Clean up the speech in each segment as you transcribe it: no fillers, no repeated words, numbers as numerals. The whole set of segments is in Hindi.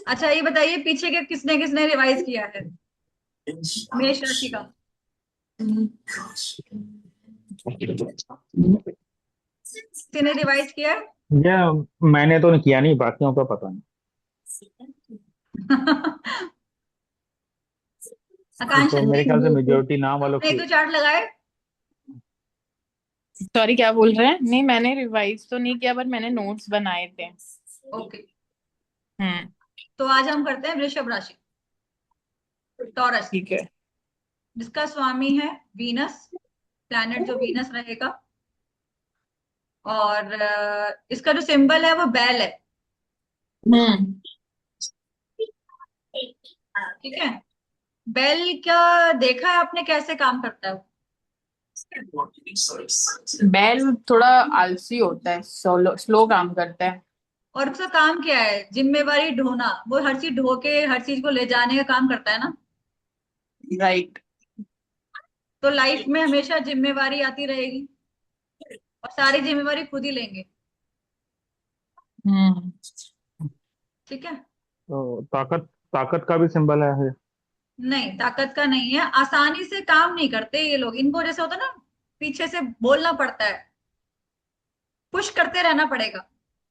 अच्छा ये बताइए, पीछे के किसने किसने रिवाइज किया है मेष राशि का? किसी ने रिवाइज किया है? ये मैंने तो किया नहीं, बाकियों का पता नहीं। ये आकांक्षा तो मेरे जी, ख्याल से मेजोरिटी नाम वालों आपने एक की। दो चार्ट लगाए? सॉरी, क्या बोल रहे हैं? नहीं, मैंने रिवाइज तो नहीं किया, बट मैंने नोट्स बनाए थे। ओके, हम्म। तो आज हम करते हैं वृषभ राशि, टॉरस, ठीक है। जिसका स्वामी है वीनस, प्लैनेट जो वीनस रहेगा। और इसका जो सिंबल है वो बैल है। हम्म। ठीक है। बैल क्या देखा है आपने, कैसे काम करता है वो? बैल थोड़ा आलसी होता है, स्लो स्लो काम करता है। और उसका काम क्या है? जिम्मेवारी ढोना, वो हर चीज ढो के हर चीज को ले जाने का काम करता है ना। राइट। तो लाइफ में हमेशा जिम्मेवारी आती रहेगी, और सारी जिम्मेवारी खुद ही लेंगे। हम्म। ठीक है। तो ताकत ताकत का भी सिंबल है। नहीं, ताकत का नहीं है। आसानी से काम नहीं करते ये लोग, इनको जैसे होता है ना, पीछे से बोलना पड़ता है, पुश करते रहना पड़ेगा।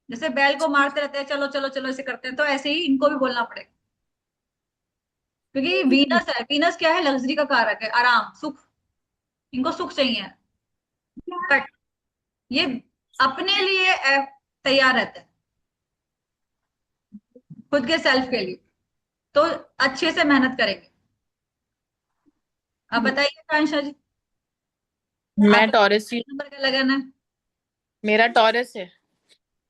जैसे बैल को मारते रहते हैं, चलो चलो चलो ऐसे करते हैं, तो ऐसे ही इनको भी बोलना पड़ेगा। क्योंकि वीनस है, वीनस क्या है, लग्जरी का कारक है, आराम सुख, इनको सुख चाहिए। बट ये अपने लिए तैयार रहते हैं, खुद के सेल्फ के लिए। तो अच्छे से मेहनत करेंगे। आप बताइए कांक्षा जी, मैं आपका टॉरस ही। नंबर का लगन है, मेरा टॉरस है।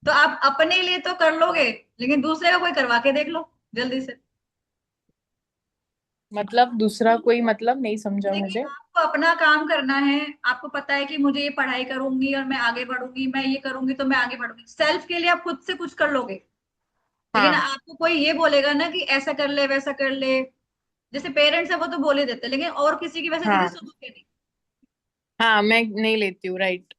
तो आप अपने लिए तो कर लोगे, लेकिन दूसरे का कोई करवा के देख लो जल्दी से। मतलब दूसरा कोई, मतलब नहीं समझा देखिए, मुझे। आपको अपना काम करना है। आपको पता है कि मुझे ये पढ़ाई करूंगी और मैं आगे बढ़ूंगी, मैं ये करूंगी तो मैं आगे बढ़ूंगी, सेल्फ के लिए आप खुद से कुछ कर लोगे। लेकिन हाँ। आपको कोई ये बोलेगा ना कि ऐसा कर ले वैसा कर ले, जैसे पेरेंट्स है वो तो बोल ही देते हैं, लेकिन और किसी की वैसे जल्दी हाँ। सुनोगे नहीं। हाँ, मैं नहीं लेती हूँ, राइट।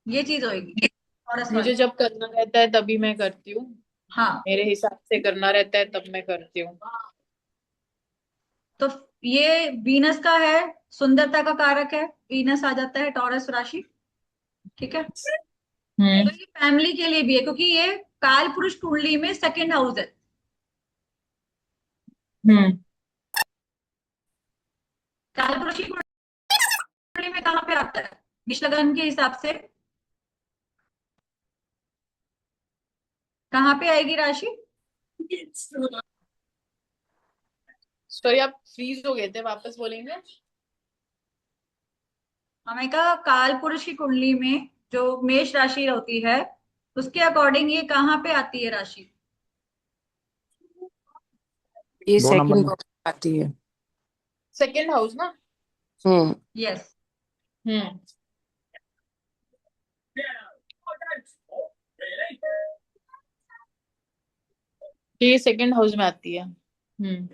ये चीज होगी टॉरस मुझे वाली। जब करना रहता है तभी मैं करती हूँ। हाँ, मेरे हिसाब से करना रहता है तब मैं करती हूँ। तो ये वीनस का है, सुंदरता का कारक है, वीनस आ जाता है टॉरस राशि। ठीक है। हम्म। तो ये फैमिली के लिए भी है, क्योंकि ये काल पुरुष कुंडली में सेकंड हाउस है। हम्म। काल पुरुष की कुंडली में कहाँ पे आता है विश्व लग्न के हिसाब से? कहाँ पे आएगी राशि? सॉरी, आप फ्रीज हो गए थे, वापस बोलेंगे? हमें कहा काल पुरुष की कुंडली में जो मेष राशि होती है, उसके अकॉर्डिंग ये कहाँ पे आती है राशि? ये 2 नंबर सेकंड में। आती है। सेकेंड हाउस ना। हम्म। यस। हम्म। ये सेकेंड हाउस में आती है। हम्म।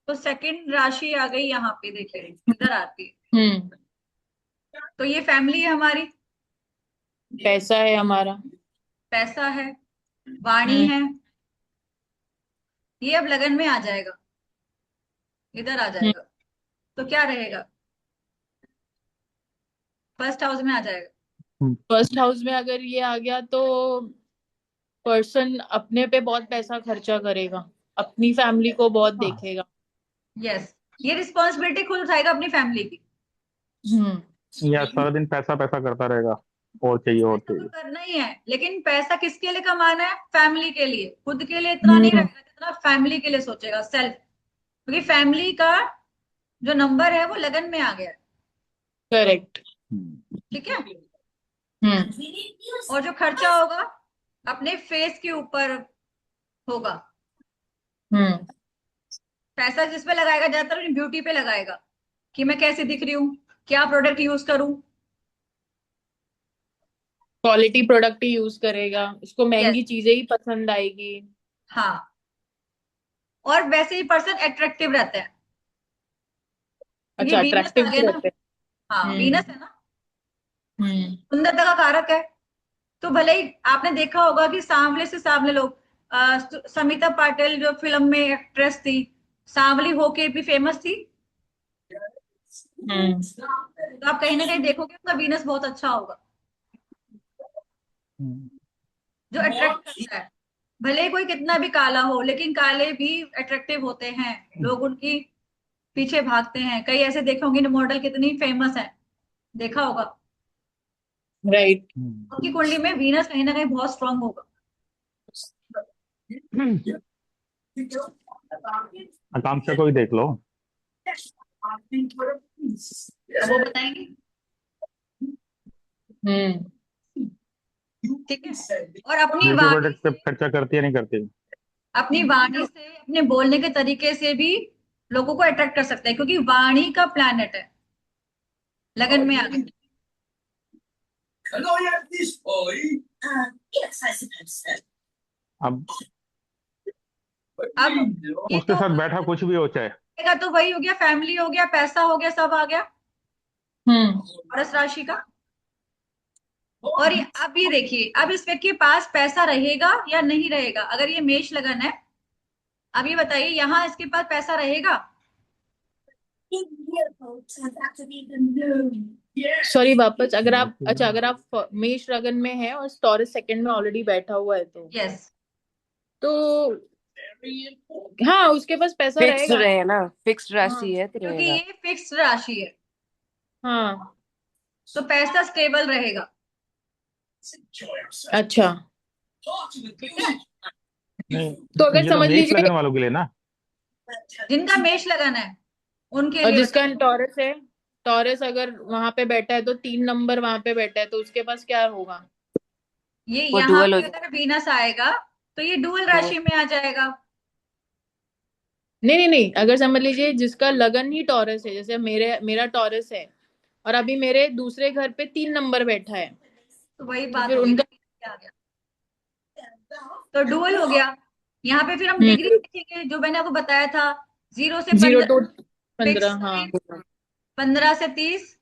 तो सेकंड राशि आ गई यहाँ पे, देखिए इधर आती है। हम्म। तो ये फैमिली है हमारी, पैसा है हमारा। पैसा है, वाणी हम्म। है। ये अब लगन में आ जाएगा, इधर आ जाएगा। तो क्या रहेगा? फर्स्ट हाउस में आ जाएगा। हम्म, फर्स्ट हाउस में अगर ये आ गया तो पर्सन अपने पे बहुत पैसा खर्चा करेगा, अपनी फैमिली को बहुत हाँ। देखेगा। यस, ये रिस्पॉन्सिबिलिटी खुद उठाएगा अपनी फैमिली की। हम्म। या सारा दिन पैसा पैसा करता रहेगा, और चाहिए और पैसा तो चाहिए। करना ही है, लेकिन पैसा किसके लिए कमाना है? फैमिली के लिए। खुद के लिए इतना नहीं हम्म। रहेगा जितना फैमिली के लिए सोचेगा, सेल्फ। क्योंकि फैमिली का जो नंबर है वो लगन में आ गया है। करेक्ट। हम्म। ठीक है। हम्म। और जो खर्चा होगा अपने फेस के ऊपर होगा। हम्म। पैसा जिस पे लगाएगा, ज्यादातर ब्यूटी पे लगाएगा, कि मैं कैसे दिख रही हूँ, क्या प्रोडक्ट यूज करूं। क्वालिटी प्रोडक्ट ही यूज करेगा, उसको यस। महंगी चीजें ही पसंद आएगी। हाँ, और वैसे ही पर्सन अट्रैक्टिव रहता है, क्योंकि अच्छा, वीनस अट्रैक्टिव आ गया भी ना। रहते हाँ, हैं। वीनस है ना, हम्म। सुंदरता का कारक है। तो भले ही आपने देखा होगा कि सांवले से सांवले लोग, समिता पाटिल जो फिल्म में एक्ट्रेस थी, सांवली होके भी फेमस थी। हम्म। तो आप कहीं ना कहीं देखोगे उनका वीनस बहुत अच्छा होगा, हम्म। जो अट्रैक्ट करता है। भले ही कोई कितना भी काला हो, लेकिन काले भी अट्रैक्टिव होते हैं, लोग उनकी पीछे भागते हैं। कई ऐसे देखे होंगे मॉडल कितनी फेमस है, देखा होगा। राइट। उनकी कुंडली में वीनस कहीं ना कहीं बहुत स्ट्रांग होगा। आकांक्षा को ही देख लो। अब वो बताएंगे। हम्म। ठीक है। और अपनी ब्यूटी वाणी प्रोडक्ट पे से, खर्चा करती है नहीं करती? अपनी वाणी से, अपने बोलने के तरीके से भी लोगों को अट्रैक्ट कर सकते हैं, क्योंकि वाणी का प्लैनेट है, लगन में आ गए। अब अब ये उसके तो साथ बैठा कुछ भी हो चाहे। का तो वही हो गया, फैमिली हो गया, पैसा हो गया, सब आ गया हम्म। वृष राशि का। और अब ये देखिए, अब इस व्यक्ति के पास पैसा रहेगा या नहीं रहेगा। अगर ये मेष लगन है, अब ये बताइए यहाँ इसके पास पैसा रहेगा? सॉरी वापस, अगर आप, अच्छा, अगर आप मेष लगन में है और टॉरस सेकंड में ऑलरेडी बैठा हुआ है यस। तो हाँ, उसके पास पैसा फिक्स रहेगा। रहे ना, फिक्स्ड हाँ। राशि है तो क्योंकि रहेगा। ये फिक्स्ड राशि है, हाँ। तो पैसा स्टेबल रहेगा। अच्छा, ठीक है। तो अगर ये तो समझ मेष लीजिए, लगन वालों के लिए ना। जिनका मेष लगन है उनके और लिए जिसका बताइए। टॉरस है, टॉरस अगर वहां पे बैठा है तो 3 नंबर वहां पे बैठा है तो उसके पास क्या होगा? ये वो यहाँ डुअल हो पे अगर वीनस आएगा तो ये डुअल जाएगा। राशि में आ जाएगा। नहीं नहीं नहीं, अगर समझ लीजिए जिसका लगन ही टॉरस है, जैसे मेरा टॉरस है और अभी मेरे दूसरे घर पे 3 नंबर बैठा है, तो वही तो बात फिर होगी ना, उनका। क्या आ गया, तो डुअल हो गया। यहाँ पे फिर हम डिग्री हम्म। देखेंगे, जो मैंने आपको बताया था, 0 से जीरो 15 टू फिक्स 15, हाँ। साइन, 15 से 30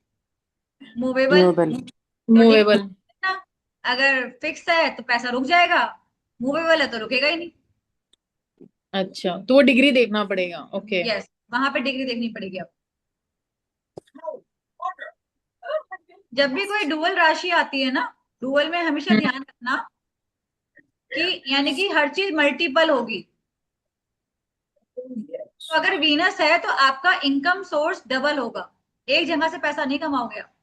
मूवेबल। नोबल। तो डिग्री मूवेबल। ना, अगर फिक्स है तो पैसा रुक जाएगा, मूवेबल है तो रुकेगा ही नहीं। अच्छा, तो वो डिग्री देखना पड़ेगा, ओके। यस, वहां पे डिग्री देखनी पड़ेगी अब। जब भी कोई डुअल राशि आती है ना, डुअल में हमेशा हम्म। ध्यान रखना कि यानी कि हर चीज मल्टीपल होगी। तो अगर वीनस है तो आपका इनकम सोर्स डबल होगा, एक जगह से पैसा नहीं कमाओगे आप।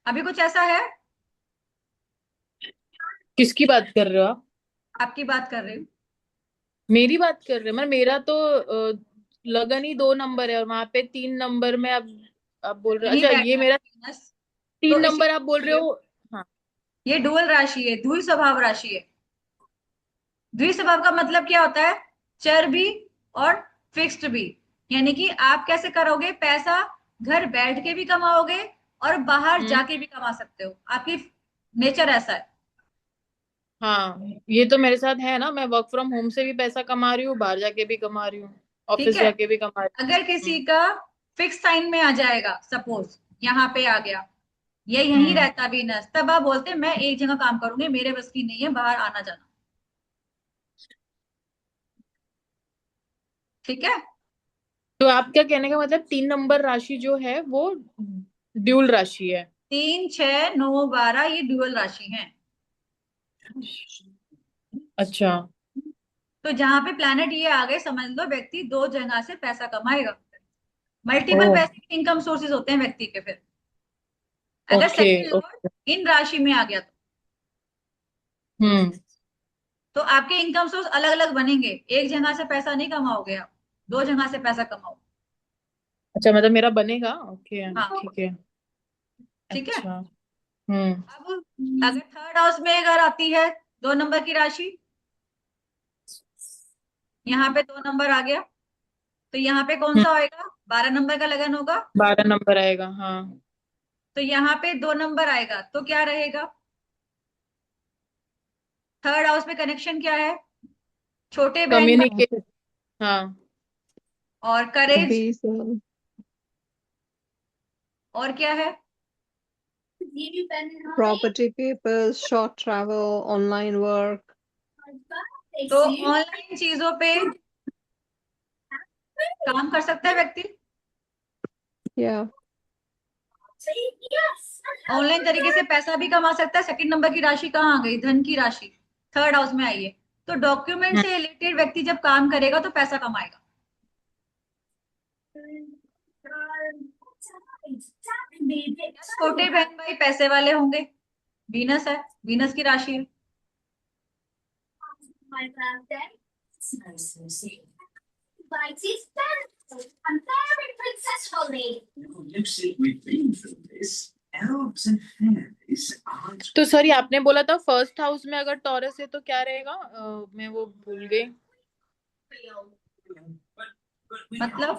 अभी कुछ ऐसा है? किसकी बात कर रहे हो आप? आपकी बात कर रही हूँ। मेरी बात कर रहे हो? मतलब मेरा तो लगन ही 2 नंबर है और वहां पे 3 नंबर में आप बोल रहे हो, नहीं अच्छा ये बैठा है मेरा वीनस, तीन तो नंबर आप बोल रहे इसीलिए हो। हाँ। ये डुअल राशि है, द्वि स्वभाव राशि है। द्वि स्वभाव का मतलब क्या होता है? चर भी और फिक्स्ड भी। यानी कि आप कैसे करोगे पैसा, घर बैठ के भी कमाओगे और बाहर हम्म। जाके भी कमा सकते हो, आपकी नेचर ऐसा है। हाँ, ये तो मेरे साथ है ना, मैं वर्क फ्रॉम होम से भी पैसा कमा रही हूँ, बाहर जाके भी कमा रही हूँ, ठीक ऑफिस है। जाके भी कमा रही अगर हूँ। किसी का फिक्स साइन में आ जाएगा, सपोज यहाँ पे आ गया, ये यहीं हम्म। रहता वीनस, तब आप बोलते हैं मैं एक जगह काम करूंगी, मेरे बस की नहीं है बाहर आना जाना। ठीक है। तो आपका कहने का मतलब 3 नंबर राशि जो है वो ड्यूल राशि है? 3, 6, 9, 12 ये ड्यूअल राशि हैं। अच्छा। तो जहां पे प्लैनेट ये आ गए, समझ लो व्यक्ति दो जगह से पैसा कमाएगा। ओ। मल्टीपल पैसे के इनकम सोर्सेज होते हैं व्यक्ति के फिर, अगर ओके। Second lord okay. इन राशि में आ गया तो। हम्म। तो आपके इनकम सोर्स अलग अलग बनेंगे, एक जगह से पैसा नहीं कमाओगे आप, दो जगह से पैसा कमाओ। अच्छा, मतलब मेरा बनेगा, ओके, हाँ। ठीक है। ठीक है। अच्छा। हम्म। अब अगर थर्ड हाउस में अगर आती है 2 नंबर की राशि, यहाँ पे 2 नंबर आ गया, तो यहाँ पे कौन हम्म। सा होएगा? 12 नंबर का लगन होगा। 12 नंबर आएगा, हाँ। तो यहाँ पे 2 नंबर आएगा तो क्या रहेगा? थर्ड हाउस में कनेक्शन क्या है? छोटे बहन भाई कम्युनिकेट। हाँ। और करेज। Be so. और क्या है? Property papers, short travel, online work. तो ऑनलाइन चीजों पे काम कर सकता है व्यक्ति, Yeah. ऑनलाइन तरीके से पैसा भी कमा सकता है। सेकंड नंबर की राशि कहाँ आ गई? धन की राशि थर्ड हाउस में आई है। तो डॉक्यूमेंट हम्म, से रिलेटेड व्यक्ति जब काम करेगा तो पैसा कमाएगा। छोटे बहन भाई पैसे वाले होंगे, वीनस है, वीनस की राशि है। Lucy, we've been through this. Elves and fairies aren't. तो सर ये आपने बोला था फर्स्ट हाउस में अगर टॉरस है तो क्या रहेगा? मैं वो भूल गई। मतलब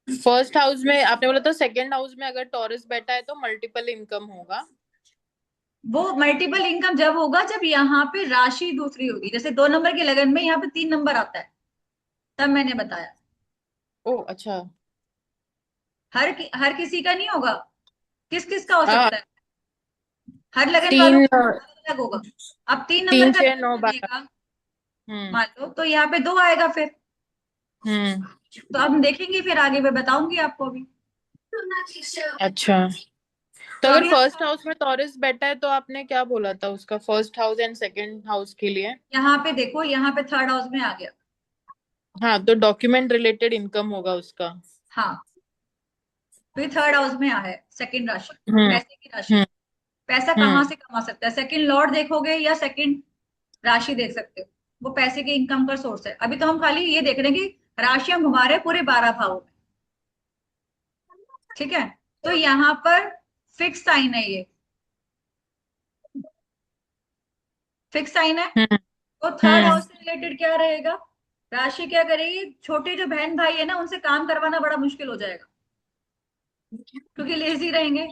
फर्स्ट हाउस में आपने बोला था सेकंड हाउस में अगर टॉरस बैठा है तो मल्टीपल इनकम होगा। वो मल्टीपल इनकम जब होगा जब यहाँ पे राशि दूसरी होगी। जैसे 2 नंबर की लगन में यहाँ पे 3 नंबर आता है, तब मैंने बताया। ओ अच्छा। हर किसी का नहीं होगा, किस किस का हो हाँ, सकता है, हर लगन वालों तीन का अलग अलग होगा। अब 3 नंबर तीन का छह लगन नौ बारह। बनेगा हम्म। मान लो, तो यहाँ पे 2 आएगा फिर। हम्म। तो अब हम देखेंगे, फिर आगे मैं बताऊंगी आपको अभी। अच्छा, तो तो अगर अभी हम फर्स्ट हाउस में टॉरस बैठा है तो आपने क्या बोला था उसका first house and second house के लिए? यहाँ पे देखो, यहाँ पे थर्ड हाउस में आ गया। हाँ, तो डॉक्यूमेंट रिलेटेड इनकम होगा उसका। हाँ, फिर थर्ड हाउस में आया है सेकंड राशि, हम्म। पैसे की राशि। हम्म। पैसा कहाँ हम्म। से कमा सकता है? सेकंड लॉर्ड देखोगे या सेकंड राशि देख सकते हो, वो पैसे के इनकम का सोर्स है। अभी तो हम खाली ये देख रहे हैं कि राशि हम घुमा रहे हैं पूरे 12 भावों में, ठीक है। तो यहाँ पर फिक्स साइन है, ये फिक्स साइन है। हम्म। तो थर्ड हम्म। हाउस से रिलेटेड क्या रहेगा? राशि क्या करेगी? छोटे जो बहन भाई है ना, उनसे काम करवाना बड़ा मुश्किल हो जाएगा, क्योंकि लेजी रहेंगे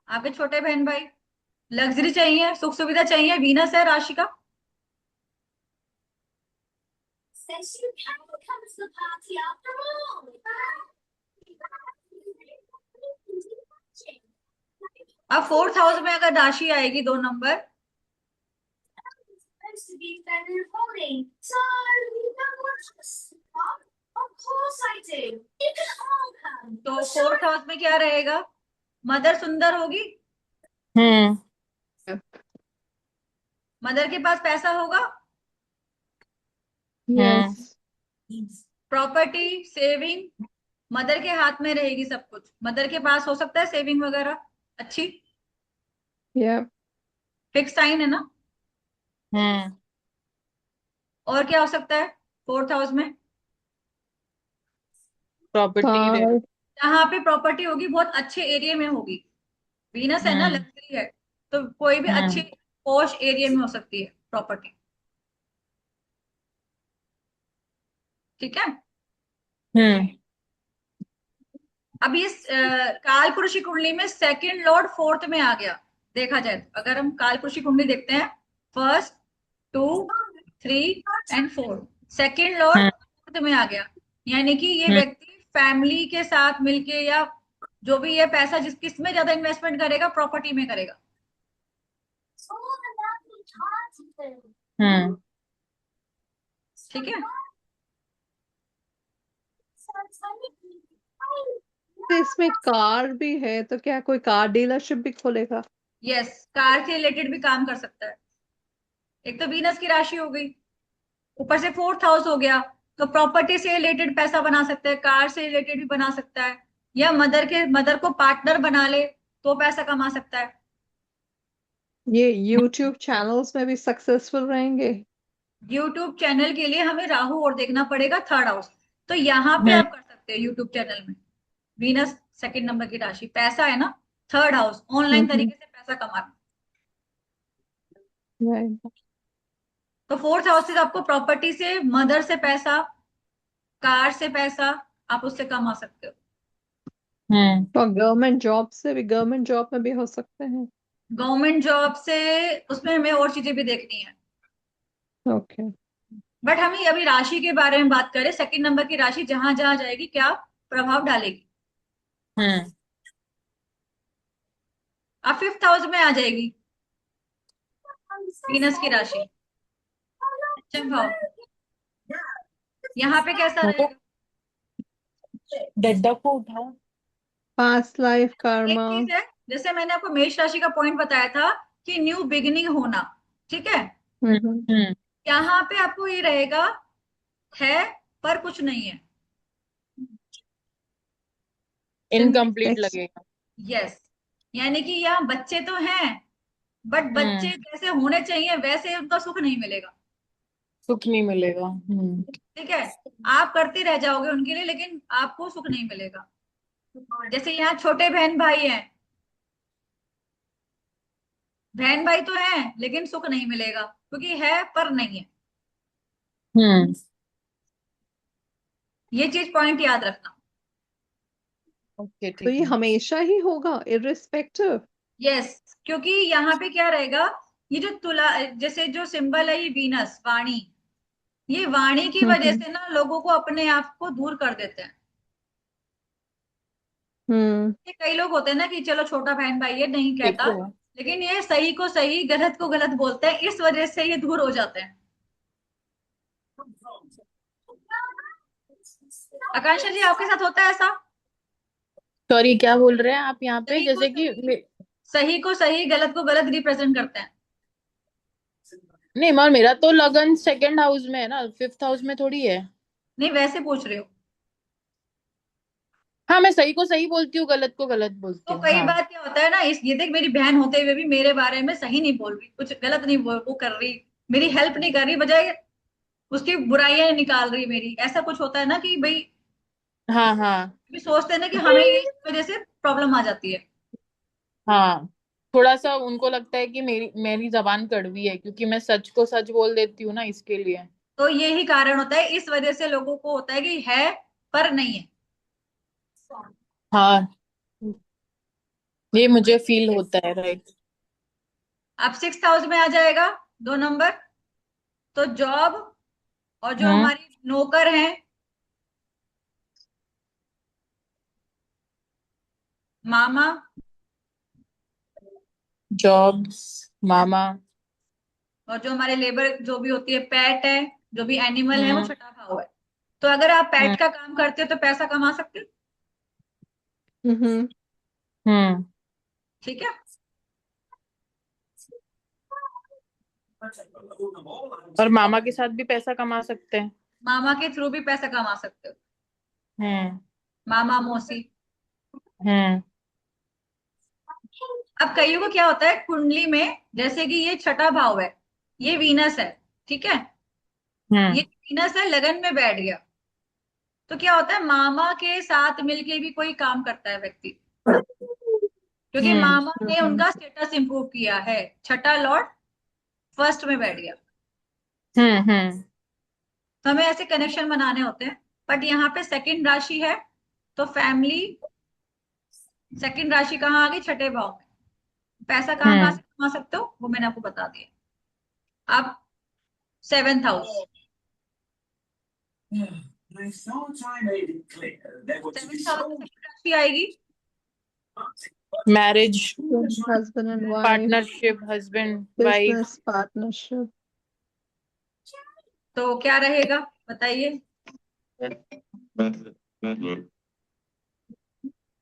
आपके छोटे बहन भाई। लग्जरी चाहिए, सुख सुविधा चाहिए, वीनस है राशि का। अब फोर्थ हाउस में अगर राशि आएगी 2 नंबर, तो फोर्थ हाउस में क्या रहेगा? मदर सुंदर होगी, हम्म। मदर के पास पैसा होगा, Yes. प्रॉपर्टी सेविंग मदर के हाथ में रहेगी, सब कुछ मदर के पास हो सकता है, सेविंग वगैरह अच्छी। Yeah. फिक्स साइन है ना। हम्म। और क्या हो सकता है फोर्थ हाउस में? प्रॉपर्टी रे। Car. जहाँ पे प्रॉपर्टी होगी बहुत अच्छे एरिया में होगी, वीनस है ना, हम्म। लग्जरी है, तो कोई भी अच्छे हम्म। पॉश एरिया में हो सकती है प्रॉपर्टी, ठीक है। हम्म। अब ये काल पुरुष की कुंडली में सेकंड लॉर्ड फोर्थ में आ गया। देखा जाए तो अगर हम काल पुरुष की कुंडली देखते हैं, first 2 3 and 4, second Lord hmm. Fourth में आ गया। यानी कि ये हम्म। व्यक्ति फैमिली के साथ मिलके, या जो भी ये पैसा जिस किस में ज्यादा इन्वेस्टमेंट करेगा, प्रॉपर्टी में करेगा, हम्म। ठीक है। तो इसमें कार भी है, तो क्या कोई कार डीलरशिप भी खोलेगा? यस, कार से रिलेटेड भी काम कर सकता है। एक तो वीनस की राशि हो गई, ऊपर से फोर्थ हाउस हो गया, तो प्रॉपर्टी से रिलेटेड पैसा बना सकता है, कार से रिलेटेड भी बना सकता है, या मदर को पार्टनर बना ले तो पैसा कमा सकता है। ये YouTube चैनल्स में भी सक्सेसफुल रहेंगे? यूट्यूब चैनल के लिए हमें राहु और देखना पड़ेगा थर्ड हाउस। तो यहाँ पे हम्म। आप कर सकते हैं यूट्यूब चैनल में, वीनस सेकंड नंबर की राशि, पैसा है ना, थर्ड हाउस, ऑनलाइन हम्म। तरीके से पैसा कमाना। Right. तो फोर्थ हाउस से आपको प्रॉपर्टी से, मदर से पैसा, कार से पैसा, आप उससे कमा सकते हो। और गवर्नमेंट जॉब से भी, गवर्नमेंट जॉब में भी हो सकते हैं। गवर्नमेंट जॉब से उसमें हमें और चीजें भी देखनी है। ओके। बट हम अभी राशि के बारे में बात करें, सेकंड नंबर की राशि जहां जहां जाएगी क्या प्रभाव डालेगी। हम्म अब फिफ्थ हाउस में आ जाएगी वीनस की राशि, पंचम भाव में। यहाँ पे कैसा वो रहेगा। डड्डा को उठाओ। पास्ट लाइफ एक कर्मा। चीज है, जैसे मैंने आपको मेष राशि का पॉइंट बताया था कि न्यू बिगिनिंग होना, ठीक है। हम्म। यहाँ पे आपको ये रहेगा है पर कुछ नहीं है, सिंपली। इनकम्प्लीट Ex- लगेगा। यस, यानी कि यहाँ बच्चे तो हैं बट बच्चे हम्म जैसे होने चाहिए वैसे उनका सुख नहीं मिलेगा। सुख नहीं मिलेगा। ठीक है, आप करते रह जाओगे उनके लिए लेकिन आपको सुख नहीं मिलेगा। जैसे यहाँ छोटे बहन भाई हैं, बहन भाई तो हैं लेकिन सुख नहीं मिलेगा क्योंकि है पर नहीं है। हम्म ये चीज पॉइंट याद रखना। ओके तो ठीक ये है। हमेशा ही होगा इररिस्पेक्टिव। यस, क्योंकि यहाँ पे क्या रहेगा, ये जो तुला जैसे जो सिंबल है ये वीनस वाणी, ये वाणी की वजह हम्म। से ना लोगों को अपने आप को दूर कर देते हैं। हम्म। ये कई लोग होते हैं ना कि चलो छोटा बहन भाई है नहीं कहता, देखो लेकिन ये सही को सही गलत को गलत बोलते हैं, इस वजह से ये दूर हो जाते हैं। आकांक्षा जी आपके साथ होता है ऐसा। सॉरी क्या बोल रहे हैं आप यहाँ पे, सही को जैसे कि सही, सही को सही गलत को गलत रिप्रेजेंट करते हैं। नहीं मगर मेरा तो लगन सेकंड हाउस में है ना, फिफ्थ हाउस में थोड़ी है। नहीं वैसे पूछ रहे हो। हाँ मैं सही को सही बोलती हूँ, गलत को गलत बोलती तो हूँ कई हाँ। बार क्या होता है ना, इस ये देख मेरी बहन होते हुए भी मेरे बारे में सही नहीं बोल रही, कुछ गलत नहीं वो कर रही, मेरी हेल्प नहीं कर रही, बजाय उसकी बुराइयां निकाल रही मेरी, ऐसा कुछ होता है ना कि भाई हाँ हाँ भी सोचते हैं ना कि हमें ये इस वजह से प्रॉब्लम आ जाती है। हाँ थोड़ा सा उनको लगता है कि मेरी मेरी जबान कड़वी है क्योंकि मैं सच को सच बोल देती हूँ ना, इसके लिए। तो यही कारण होता है, इस वजह से लोगों को होता है कि है पर नहीं है। हाँ ये मुझे फील होता है, राइट। अब सिक्स हाउस में आ जाएगा 2 नंबर, तो जॉब और जो हम्म हमारी नौकर हैं मामा, जॉब मामा। और जो हमारे लेबर जो भी होती है पेट है, जो भी एनिमल है वो हम्म छठा भाव है। तो अगर आप हम्म पेट का काम करते हो तो पैसा कमा सकते हो। हम्म। हम्म ठीक है, और मामा के साथ भी पैसा कमा सकते हैं। मामा के थ्रू भी पैसा कमा सकते हो, हम्म मामा मौसी। हम्म अब कईयों को क्या होता है कुंडली में, जैसे कि ये छठा भाव है, ये वीनस है, ठीक है। ये हम्म वीनस है लगन में बैठ गया, तो क्या होता है मामा के साथ मिलके भी कोई काम करता है व्यक्ति, क्योंकि हम्म मामा ने उनका स्टेटस इंप्रूव किया है, छठा लॉर्ड फर्स्ट में बैठ गया। हम्म तो हमें ऐसे कनेक्शन बनाने होते हैं। बट यहाँ पे सेकंड राशि है, तो फैमिली, सेकंड राशि कहाँ आ गई छठे भाव में, पैसा कहाँ कहाँ हम्म से कमा सकते हो वो मैंने आपको बता दिया। अब seventh house, I thought I made it clear there were to be seventh house में so सेकंड राशि आएगी। Marriage, husband and wife. Partnership, husband wife. Business partnership. तो क्या रहेगा बताइए।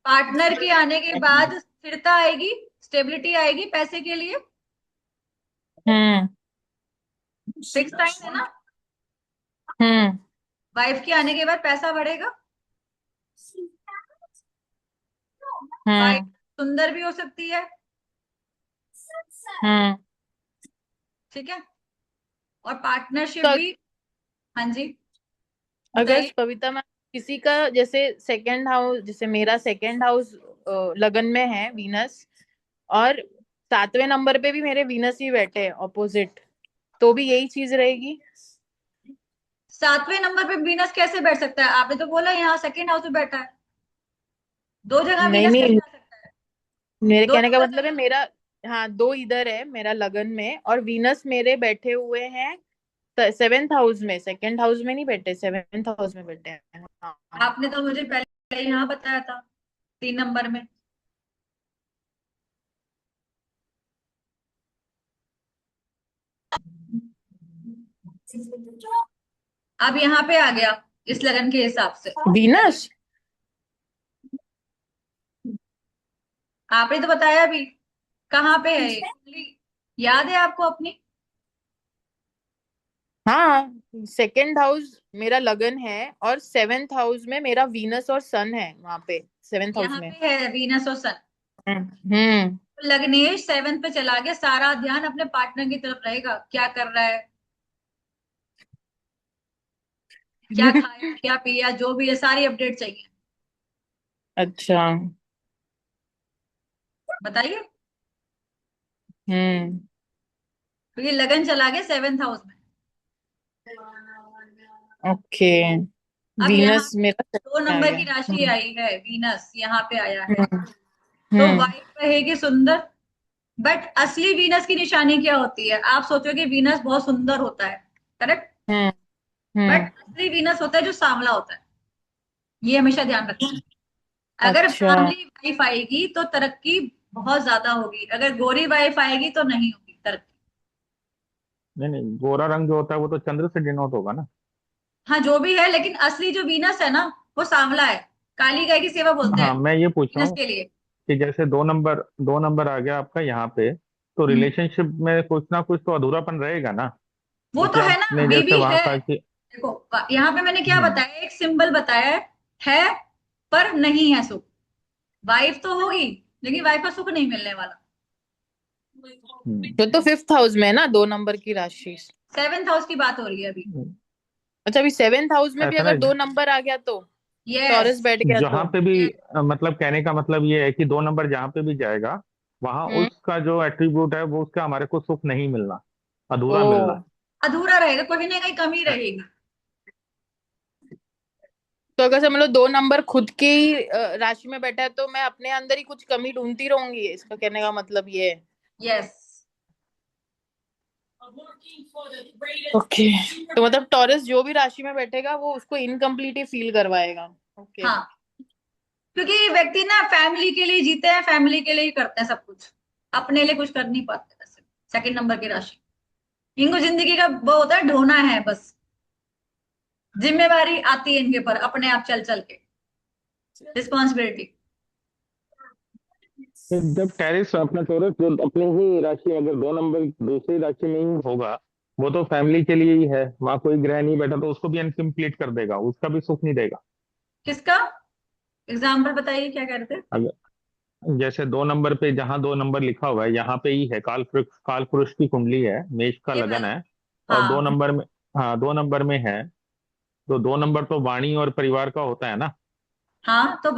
पार्टनर के आने के बाद स्थिरता आएगी, स्टेबिलिटी आएगी पैसे के लिए, हम्म फिक्स टाइम है ना। हम्म वाइफ के आने के बाद पैसा बढ़ेगा। वाइफ हम्म सुंदर भी हो सकती है, हम्म ठीक है, और पार्टनरशिप तो भी। हाँ जी अगर बताइए। कविता मैम किसी का जैसे सेकंड हाउस, जैसे मेरा सेकंड हाउस लगन में है वीनस, और 7वें नंबर पे भी मेरे वीनस ही बैठे हैं ऑपोजिट, तो भी यही चीज रहेगी। 7वें नंबर पे वीनस कैसे बैठ सकता है, आपने तो बोला यहाँ सेकंड हाउस में बैठा है। दो जगह नहीं वीनस कैसे नहीं, आ सकता है? मेरे दो कहने का नंबर मतलब है पे मेरा, हाँ दो इधर है मेरा लगन में, और वीनस मेरे बैठे हुए हैं सेवेंथ हाउस में, सेकंड हाउस में नहीं बैठे, सेवेंथ हाउस में बैठे हैं। हाँ। आपने तो मुझे पहले यहाँ बताया था 3 नंबर में। अब यहाँ पे आ गया इस लगन के हिसाब से। वीनस। आपने तो बताया भी कहाँ पे है ये कुंडली, याद है आपको अपनी? हाँ, सेकंड हाउस मेरा लगन है, और सेवेंथ हाउस में मेरा वीनस और सन है वहां पे, सेवेंथ हाउस यहाँ में। पे है वीनस और सन। हम्म। लग्नेश 7th पे चला गया, सारा ध्यान अपने पार्टनर की तरफ रहेगा, क्या कर रहा है, क्या खाया क्या पिया, जो भी है सारी अपडेट चाहिए। अच्छा। बताइए। हम्म। तो ये लगन चला गया 7th हाउस में। ओके। अब यहाँ वीनस पे मेरा दो second में आ नंबर गया। की राशि आई है, वीनस यहाँ पे आया है। हम्म। तो हम्म। वाइफ रहेगी सुंदर, बट असली वीनस की निशानी क्या होती है? आप सोचोगे वीनस बहुत सुंदर होता है, करेक्ट, हम्म। बट हम्म। असली वीनस होता है जो सांवला होता है। ये हमेशा ध्यान रखना। अगर अच्छा। सांवली वाइफ आएगी तो तरक्की बहुत ज्यादा होगी, अगर गोरी वाइफ आएगी तो नहीं होगी तरक्की। नहीं नहीं, गोरा रंग जो होता है वो तो चंद्र से डिनोट होगा ना। हाँ जो भी है, लेकिन असली जो वीनस है ना वो सांवला है। काली गाय की सेवा बोलते हैं हाँ, मैं ये पूछ रहा वीनस हूँ के लिए। कि जैसे दो नंबर आ गया आपका यहाँ पे, तो हम्म, रिलेशनशिप में कुछ ना कुछ तो अधूरापन रहेगा ना। वो क्योंकि तो है ना, आपने मे जैसे बी वहां है। कहा कि देखो यहाँ पे मैंने क्या हम्म बताया, एक सिंबल बताया है पर नहीं है सुख। वाइफ तो होगी लेकिन वाइफ का सुख नहीं मिलने वाला। हम्म तो फिफ्थ हाउस में है ना दो नंबर की राशि। 7th हाउस की बात हो रही है अभी। हम्म, अच्छा, अभी सेवेंथ हाउस में भी ऐसा अगर ना, दो नंबर आ गया तो यस। टॉरस बैठ गया जहां तो। पे भी यस। मतलब कहने का मतलब ये है कि दो नंबर जहां पे भी जाएगा, वहां हम्म। उसका जो एट्रीब्यूट है वो उसका हमारे को सुख नहीं मिलना, ओ, अधूरा मिलना। अधूरा रहेगा, कहीं ना कहीं कमी रहेगी। तो अगर समझ लो दो नंबर खुद के ही राशि में बैठा है, तो मैं अपने अंदर ही कुछ कमी ढूंढती रहूंगी, इसका कहने का मतलब ये है। यस। ओके। तो मतलब टॉरस जो भी राशि में बैठेगा वो उसको इनकम्प्लीट ही फील करवाएगा। ओके। हाँ, क्योंकि ये व्यक्ति ना फैमिली के लिए जीते हैं, फैमिली के लिए ही करते हैं सब कुछ, अपने लिए कुछ कर नहीं पाते वैसे। 2nd नंबर की राशि, इनको जिंदगी का वो होता है, ढोना है बस, जिम्मेवारी आती है इनके ऊपर अपने आप चल चल के, रिस्पॉन्सिबिलिटी। फिर जब टेरिस अपना टोरस जो अपनी ही राशि अगर दो नंबर दूसरी राशि में ही होगा, वो तो फैमिली के लिए ही है, वहां कोई ग्रह नहीं बैठा तो उसको भी अनकम्प्लीट कर देगा, उसका भी सुख नहीं देगा। किसका एग्जाम्पल बताइए, क्या कह रहे थे? अगर जैसे दो नंबर पे, जहां दो नंबर लिखा हुआ है यहाँ पे ही है, काल पुरुष की कुंडली है, मेष का ये लगन वाला। है, और दो हाँ। नंबर में, हाँ दो नंबर में है, तो दो नंबर तो वाणी और परिवार का होता है ना। हाँ तो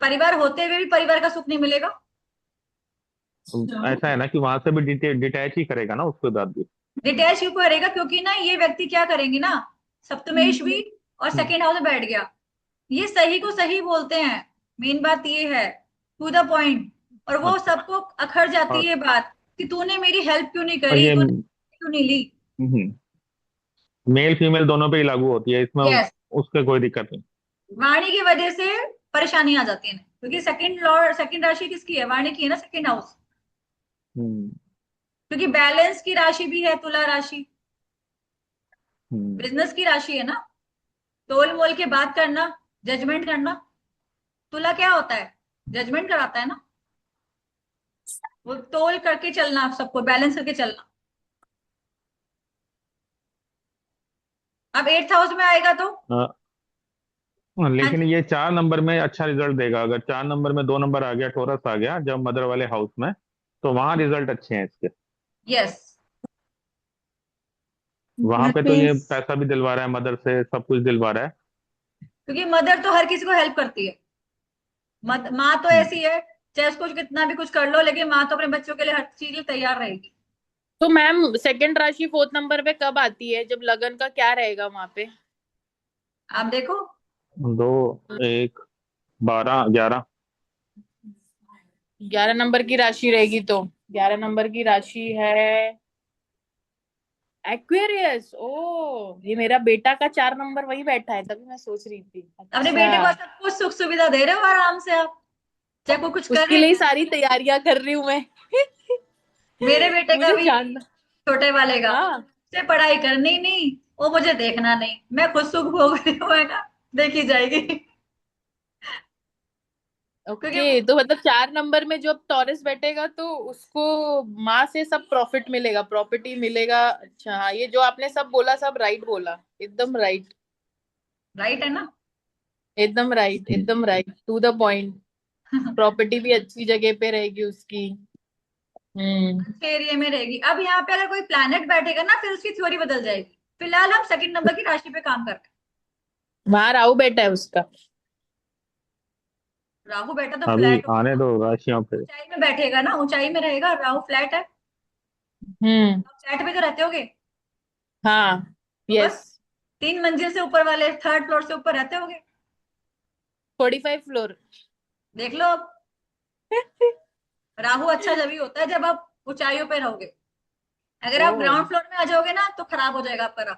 परिवार होते हुए भी परिवार का सुख नहीं मिलेगा। तो ऐसा है ना कि वहां से भी डिटैच ही करेगा ना उसके बाद भी। डिटैच क्यों करेगा? क्योंकि ना ये व्यक्ति क्या करेंगे ना, सप्तमेश भी और हम्म, 2nd हाउस में बैठ गया। ये सही को सही बोलते हैं, मेन बात ये है, टू द पॉइंट। और वो अच्छा। सबको अखर जाती और है बात कि तूने मेरी हेल्प क्यों नहीं और करी, ये तूने क्यों नहीं ली। मेल फीमेल दोनों पे ही लागू होती है इसमें, यस। उसके कोई दिक्कत नहीं। वाणी की वजह से परेशानी आ जाती है ना, क्योंकि सेकंड राशि किसकी है? वाणी की है ना 2nd हाउस। हम्म क्योंकि बैलेंस की राशि भी है तुला राशि, हम्म बिजनेस की राशि है ना, तोल मोल के बात करना, जजमेंट करना। तुला क्या होता है? जजमेंट कराता है ना, वो तोल करके चलना, सबको बैलेंस करके चलना। अब 8th हाउस में आएगा तो हाँ लेकिन जी। ये 4 नंबर में अच्छा रिजल्ट देगा, अगर 4 नंबर में दो नंबर आ गया, टोरस आ गया जब मदर वाले हाउस में, तो वहां रिजल्ट अच्छे हैं इसके। यस। वहां पे तो ये मीन्स पैसा भी दिलवा रहा है, मदर से सब कुछ दिलवा रहा है। क्योंकि मदर तो हर किसी को हेल्प करती है। माँ तो हम्म, ऐसी है, चाहे उसको कितना भी कुछ कर लो, लेकिन माँ तो अपने बच्चों के लिए हर चीज लिए तैयार रहेगी। तो मैम सेकंड राशि फोर्थ नंबर पे कब आती है, जब लगन का क्या रहेगा वहां पे? आप देखो। दो, एक, 12, 11। 11 नंबर की राशि रहेगी तो 11 नंबर की राशि है एक्वेरियस। ओ, ये मेरा बेटा का 4 नंबर वही बैठा है, तभी मैं सोच रही थी। अपने बेटे को अच्छा, सब कुछ सुख सुविधा दे रहे हो आराम से आप, चाहे वो कुछ उसके करे लिए ही ना। सारी तैयारियां कर रही हूँ मैं। मेरे बेटे का मुझे भी यही, जानना। छोटे वाले का, हाँ, से पढ़ाई करनी नहीं, वो मुझे देखना नहीं, मैं खुद सुख भोग रही हूँ, है ना, देखी जाएगी। क्योंकि ओके। तो मतलब 4 नंबर में जो टॉरस बैठेगा तो उसको माँ से सब प्रॉफिट मिलेगा, प्रॉपर्टी मिलेगा। अच्छा, हाँ, ये जो आपने सब बोला सब राइट बोला, एकदम राइट, राइट है ना। एकदम राइट, एकदम right, to the point. Property भी अच्छी जगह पे रहेगी उसकी। हम्म। अच्छे एरिया में रहेगी। अब यहाँ पे अगर कोई प्लैनेट बैठेगा ना, फिर उसकी थ्योरी बदल जाएगी। फिलहाल हम सेकंड नंबर की राशि पे काम कर रहे वहां राहु बैठा है उसका। हैं। राहु बैठा तो अभी फ्लैट आने दो राशियों पे। ऊंचाई में बैठेगा ना, ऊंचाई में रहेगा, राहु फ्लैट है। हम्म। फ्लैट पे तो रहते होगे, हाँ। तो बस यस। 3 मंजिल से ऊपर वाले थर्ड फ्लोर से ऊपर रहते होगे। 45 फ्लोर। देख लो अब, राहु अच्छा जब ही होता है जब आप ऊंचाइयों पे रहोगे। अगर ओ, आप ग्राउंड फ्लोर में आ जाओगे ना, तो खराब हो जाएगा आपका राहु।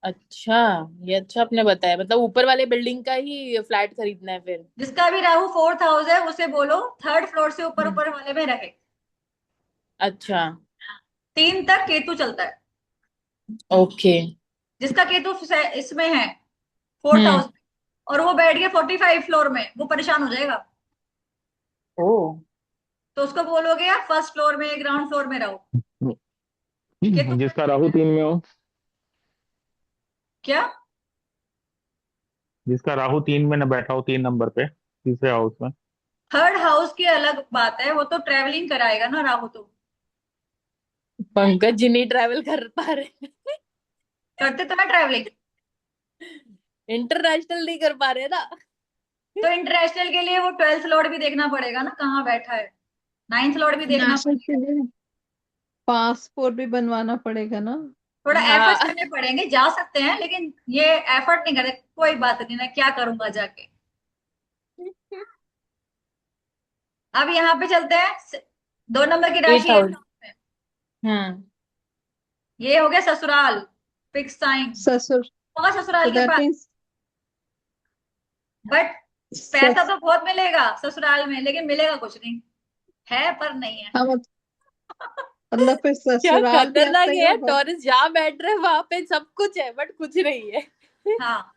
अच्छा, ये अच्छा आपने बताया, मतलब ऊपर वाले बिल्डिंग का ही फ्लैट खरीदना है फिर। जिसका भी राहु फोर्थ हाउस है, उसे बोलो थर्ड फ्लोर से ऊपर हम्म। ऊपर वाले में रहे। अच्छा। 3 तक केतु चलता है। ओके। जिसका केतु इसमें है, फोर्थ हाउस हम्म। में, और वो बैठ गया 45 फ्लोर में, वो परेशान हो जाएगा। ओ। तो उसको बोलोगे आप फर्स्ट फ्लोर में, ग्राउंड फ्लोर में रहो। केतु का जिसका राहु 3 में हो, क्या, जिसका राहु 3 में न बैठा हो, 3 नंबर पे, तीसरे हाउस में। थर्ड हाउस की अलग बात है, वो तो ट्रेवलिंग कराएगा ना राहु तो। पंकज जी नहीं ट्रैवल कर पा रहे। करते तो मैं ट्रेवलिंग। इंटरनेशनल नहीं कर पा रहे ना। तो इंटरनेशनल के लिए वो 12th लॉर्ड भी देखना पड़ेगा ना, कहाँ बैठा है। 9th लॉर्ड भी देखना नेशनल पड़ेगा। के लिए पासपोर्ट भी बनवाना पड़ेगा ना। थोड़ा एफर्ट्स हाँ। करने पड़ेंगे, जा सकते हैं, लेकिन ये एफर्ट नहीं करे, कोई बात नहीं, मैं क्या करूंगा जाके। अब यहाँ पे चलते हैं 2 नंबर की एट राशि हाउस। 8th हाउस में। हम्म। ये हो गया ससुराल, फिक्स टाइम ससुर, होगा तो ससुराल के दैट पास। मीन्स बट पैसा तो बहुत मिलेगा ससुराल में, लेकिन मिलेगा कुछ नहीं, है पर नहीं है। हाँ मतलब फिर क्या ससुराल भी खतरनाक ऐसा है ही यार, होगा। टॉरस जहाँ बैठ रहे वहां पे सब कुछ है बट कुछ नहीं है। हाँ,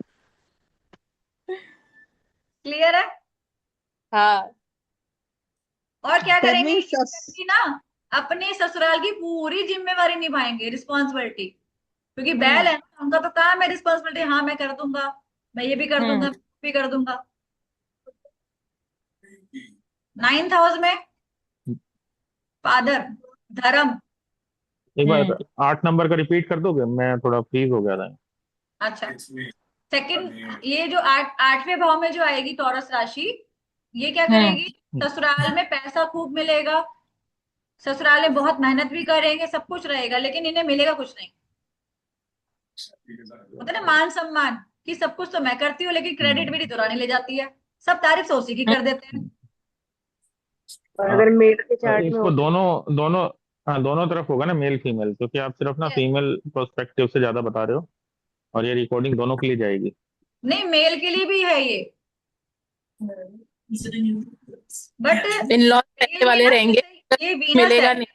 क्लियर है। हाँ। और क्या दैट करेंगे मीन्स ये व्यक्ति ना, अपने ससुराल की पूरी जिम्मेवारी निभाएंगे, रिस्पॉन्सिबिलिटी। क्योंकि बैल हम्म। है ना, उनका तो काम है रिस्पॉन्सिबिलिटी, हाँ मैं कर दूंगा, मैं ये भी कर दूंगा, हम्म। मैं वो भी कर दूंगा। 9th हाउस में फादर, धर्म। एक बार हम्म। 8 नंबर का रिपीट कर दोगे, मैं थोड़ा फ्रीज हो गया था। अच्छा, सेकंड, ये जो 8वें भाव में जो आएगी टॉरस राशि, ये क्या हम्म। करेगी, ससुराल में पैसा खूब मिलेगा, ससुराल में बहुत मेहनत भी करेंगे, सब कुछ रहेगा, लेकिन इन्हें मिलेगा कुछ नहीं। होता है ना मान सम्मान, कि सब कुछ तो मैं करती हूँ, लेकिन क्रेडिट मेरी दुरानी ले जाती है, सब तारीफ तो उसी की कर देते हैं। और हाँ, अगर मेल के चार्ट में इसको हो दोनों दोनों, हाँ दोनों तरफ होगा ना, मेल फीमेल, क्योंकि आप सिर्फ ना Yes. फीमेल पर्सपेक्टिव से ज्यादा बता रहे हो, और ये रिकॉर्डिंग दोनों के लिए जाएगी। नहीं, मेल के लिए भी है ये, बट इन लॉ पैसे मेल भी वाले ना, रहेंगे, जैसे ये वीनस है, मिलेगा नहीं।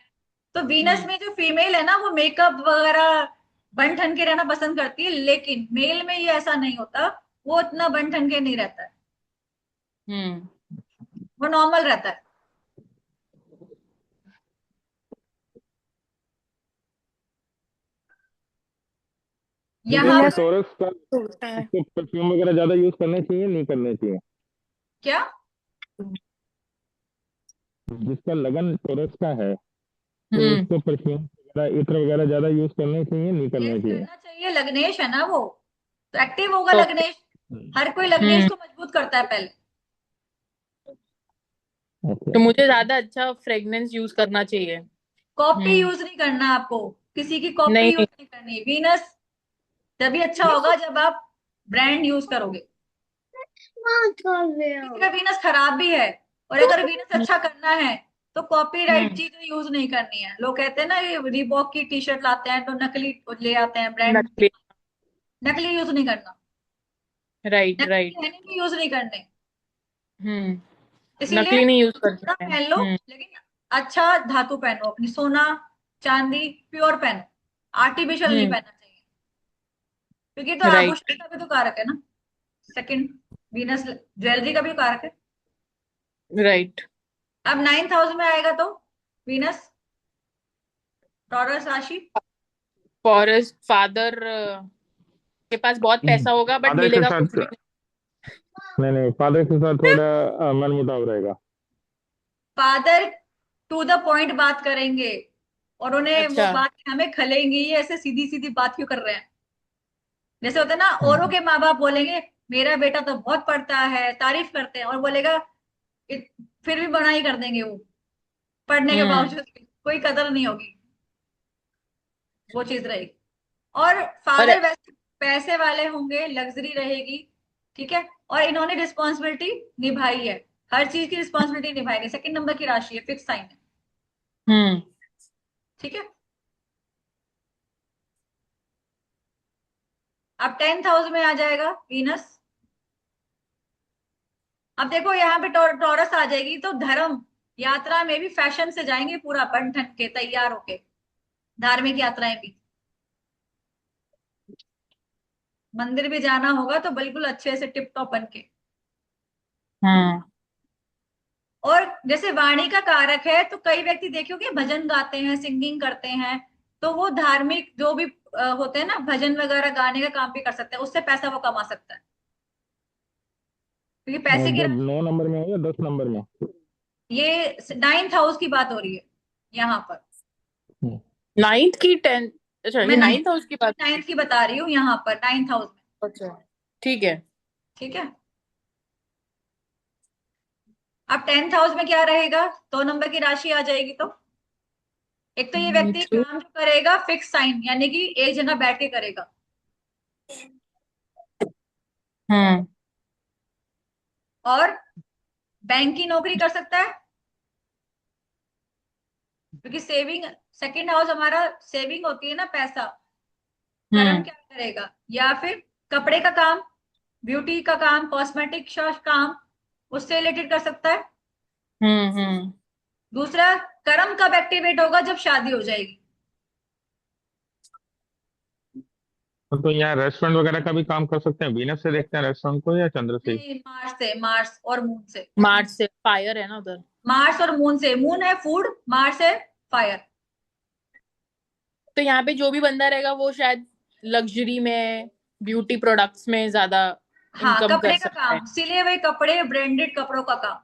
तो वीनस हम्म। में जो फीमेल है ना, वो मेकअप वगैरह बन ठन के रहना पसंद करती है, लेकिन मेल में ये ऐसा नहीं होता, वो इतना बन ठन के नहीं रहता है, हम्म। वो नॉर्मल रहता है। यहाँ जैसे वीनस पर टॉरस का, होता है। इसको परफ्यूम वगैरह ज्यादा यूज करने चाहिए, नहीं करने चाहिए? क्या, जिसका लगन टॉरस का है, तो हम्म। उसको परफ्यूम वगैरह, इत्र वगैरह ज्यादा यूज करने चाहिए, नहीं यस करने चाहिए? करना चाहिए, लग्नेश है ना वो, तो एक्टिव होगा ओके। लग्नेश। हर कोई लग्नेश हम्म। को मजबूत करता है पहले। ओके। तो मुझे ज्यादा अच्छा फ्रेग्रेंस यूज करना चाहिए। कॉपी हम्म। यूज नहीं करना आपको, किसी की कॉपी यूज नहीं। नहीं करनी। वीनस तभी अच्छा होगा जब आप ब्रांड यूज करोगे। किसी का वीनस खराब भी है, और अगर वीनस अच्छा करना है तो कॉपीराइट हम्म चीजें यूज नहीं करनी है। लोग कहते हैं ना ये रिबॉक की टी शर्ट लाते हैं तो नकली ले आते हैं ब्रांड, नकली। नकली यूज नहीं करना, राइट नकली राइट। है नहीं यूज नहीं करने। इसीलिए नकली नहीं यूज कर सोना सकते हैं। पहन लो लेकिन अच्छा धातु पहनो, अपनी सोना चांदी प्योर पहनो, आर्टिफिशियल नहीं हम्म। पहनना चाहिए, क्योंकि ये तो राइट आभूषण का भी तो कारक है ना। सेकंड, वीनस ज्वेलरी का भी कारक है। राइट। अब 9th हाउस में आएगा तो वीनस टॉरस राशि। फॉरेस्ट फादर के पास बहुत पैसा होगा बट फादर के मिलेगा कुछ साथ, भी नहीं नहीं, फादर के साथ नहीं। थोड़ा मनमुटाव रहेगा। फादर टू द पॉइंट बात करेंगे और नहीं। उन्हें वो अच्छा। बात हमें खलेंगी, ये ऐसे सीधी सीधी बात क्यों कर रहे हैं। जैसे होता है ना, औरों हम्म। के माँ बाप बोलेंगे मेरा बेटा तो बहुत पढ़ता है, तारीफ करते हैं, और बोलेगा इत- फिर भी मना ही कर देंगे वो, पढ़ने के हम्म। बावजूद भी कोई कदर नहीं होगी, वो चीज रहेगी। और और फादर वैसे पैसे वाले होंगे, लग्जरी रहेगी, ठीक है, और इन्होंने रिस्पॉन्सिबिलिटी निभाई है, हर चीज की रिस्पॉन्सिबिलिटी निभाएंगे। 2nd नंबर की राशि है, फिक्स साइन है, हम्म। ठीक है। अब 10th हाउस में आ जाएगा वीनस। अब देखो यहाँ पे टॉरस आ जाएगी तो धर्म यात्रा में भी फैशन से जाएंगे, पूरा बन ठन के तैयार होके, धार्मिक यात्राएं भी, मंदिर भी जाना होगा तो बिल्कुल अच्छे से टिप टॉप बन के। हम्म। और जैसे वाणी का कारक है तो कई व्यक्ति देखियो भजन गाते हैं, सिंगिंग करते हैं, तो वो धार्मिक जो भी होते हैं ना, भजन वगैरह गाने का काम भी कर सकते हैं, उससे पैसा वो कमा सकता है, क्योंकि पैसे की जब राशि। 9 नंबर में हो या 10 नंबर में? ये 9th हाउस की बात हो रही है यहाँ पर। हम्म। नाइन्थ की टेंथ। अच्छा मैं ये नाइन्थ नाइन्थ हाउस की बात। नाइन्थ की बता रही हूँ यहाँ पर, 9th हाउस में, अच्छा ठीक है। ठीक है। अब 10th हाउस में क्या रहेगा, 2 नंबर की राशि आ जाएगी तो एक तो ये व्यक्ति मीठू। काम जो करेगा फिक्स टाइम, यानी कि एक जगह बैठ के करेगा, हम्म। और बैंक की नौकरी कर सकता है, क्योंकि सेविंग, 2nd हाउस हमारा सेविंग होती है ना, पैसा। कर्म हम्म। क्या करेगा, या फिर कपड़े का काम, ब्यूटी का काम, कॉस्मेटिक का काम, उससे रिलेटेड कर सकता है। हम्म। दूसरा, कर्म कब एक्टिवेट होगा, जब शादी हो जाएगी। तो यहाँ रेस्टोरेंट वगैरह का भी काम कर सकते हैं, वीनस से देखते हैं रेस्टोरेंट को या चंद्र से? नहीं, मार्स से, मार्स और मून से। मार्च से फायर है ना उधर। मार्स और मून से, मून है फूड, मार्स है फायर। तो यहाँ पे जो भी बंदा रहेगा वो शायद लग्जरी में ब्यूटी प्रोडक्ट्स में ज्यादा हाँ, इनकम कर कपड़े का सकता है। काम, सिले हुए कपड़े, ब्रांडेड कपड़ों का काम।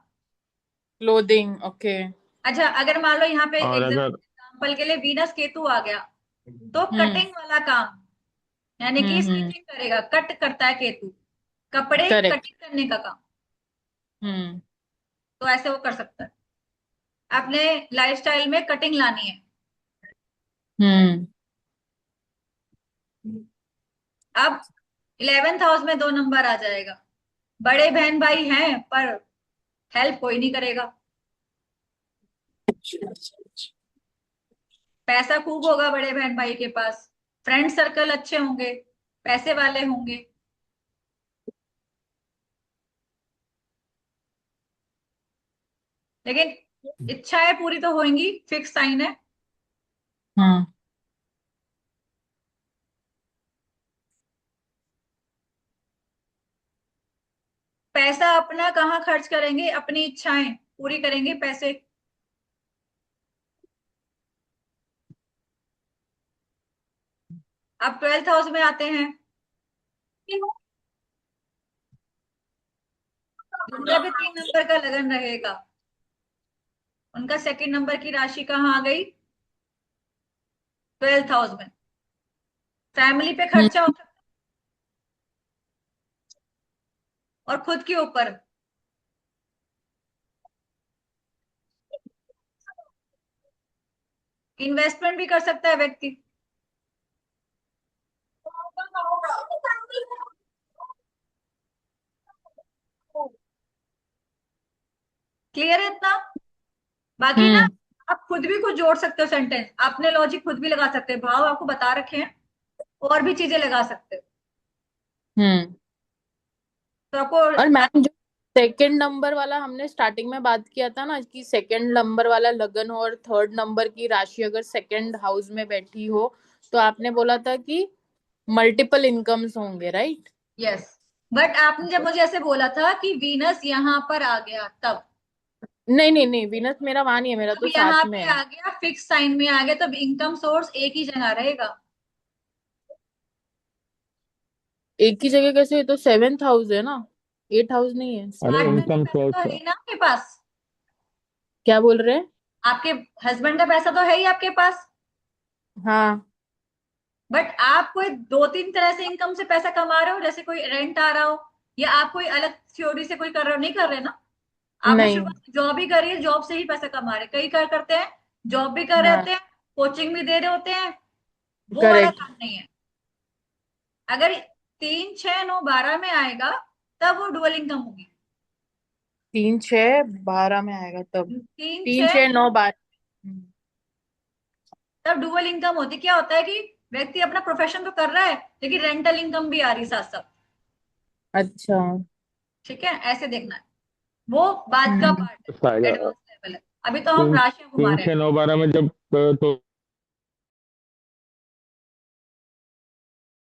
Clothing okay. अच्छा, अगर मान लो यहाँ पे और अगर, एग्जाम्पल के लिए वीनस केतु आ गया, तो हम्म। कटिंग वाला काम, यानी कि हम्म। स्टिचिंग करेगा, कट करता है केतु, कपड़े करेक्ट। कटिंग करने का काम, हम्म। तो ऐसे वो कर सकता है। अपने लाइफस्टाइल में कटिंग लानी है। हम्म। अब 11th हाउस में 2 नंबर आ जाएगा। बड़े बहन भाई हैं पर हेल्प कोई नहीं करेगा, पैसा खूब होगा बड़े बहन भाई के पास, फ्रेंड सर्कल अच्छे होंगे, पैसे वाले होंगे, लेकिन इच्छाएं पूरी तो होंगी, फिक्स साइन है। हम्म। पैसा अपना कहाँ खर्च करेंगे, अपनी इच्छाएं पूरी करेंगे पैसे। अब 12th हाउस में आते हैं, जिनका भी 3 नंबर का लगन रहेगा, उनका 2nd नंबर की राशि कहाँ आ गई, 12th हाउस में। फैमिली पे हम्म। खर्चा हो सकता है, और खुद के ऊपर इन्वेस्टमेंट भी कर सकता है व्यक्ति। क्लियर है इतना? बाकी ना हम्म आप खुद भी कुछ जोड़ सकते हो, सेंटेंस अपने लॉजिक खुद भी लगा सकते हो, भाव आपको बता रखे हैं, और भी चीजें लगा सकते हो। हम्म। तो आपको और मैम जो सेकंड नंबर वाला हमने स्टार्टिंग में बात किया था ना कि सेकंड नंबर वाला लगन हो और थर्ड नंबर की राशि अगर सेकंड हाउस में बैठी हो, तो आपने बोला था कि मल्टीपल इनकम्स होंगे, राइट? यस, बट आपने जब मुझे ऐसे बोला था कि वीनस यहाँ पर आ गया तब, नहीं नहीं नहीं, वीनस मेरा वहां नहीं है, मेरा अब तो यहाँ साथ में पे है। आ गया, फिक्स साइन में आ गया, तब इनकम सोर्स एक ही जगह रहेगा। एक ही जगह कैसे? ये तो सेवेंथ हाउस है ना, एट हाउस नहीं है। अरे पार्टनर का इनकम पैसा तो सोर्स है ही ना आपके पास, क्या बोल रहे हैं? आपके हस्बैंड का पैसा तो है ही आपके पास। हाँ। बट आप कोई दो तीन तरह से इनकम से पैसा कमा रहे हो, जैसे कोई रेंट आ रहा हो, या आप कोई अलग थ्योरी से कोई कर रहे हो, नहीं कर रहे ना। आपने नहीं। शुरुआत जॉब ही करी है, जॉब से ही पैसा कमा रहे, कई कर करते हैं, जॉब भी कर रहे हाँ, होते हैं, कोचिंग भी दे रहे होते हैं, वो वाला करेक्ट। काम नहीं है। अगर 3 6 9 12 में आएगा, तब वो डुअल इनकम होगी। 3 6 12 में आएगा तब? तीन तीन छह छह नौ बारह। तब डुअल इनकम होती, क्या होता है कि व्यक्ति अपना प्रोफेशन तो कर रहा है, लेकिन रेंटल इनकम भी आ रही साथ साथ। अच्छा। ठीक है, ऐसे देखना है, वो बाद का हम्म पार्ट आएगा। है, एडवांस लेवल है। अभी तो हम तीन राशियां घुमा तीन रहे हैं। छह नौ 12 में जब तो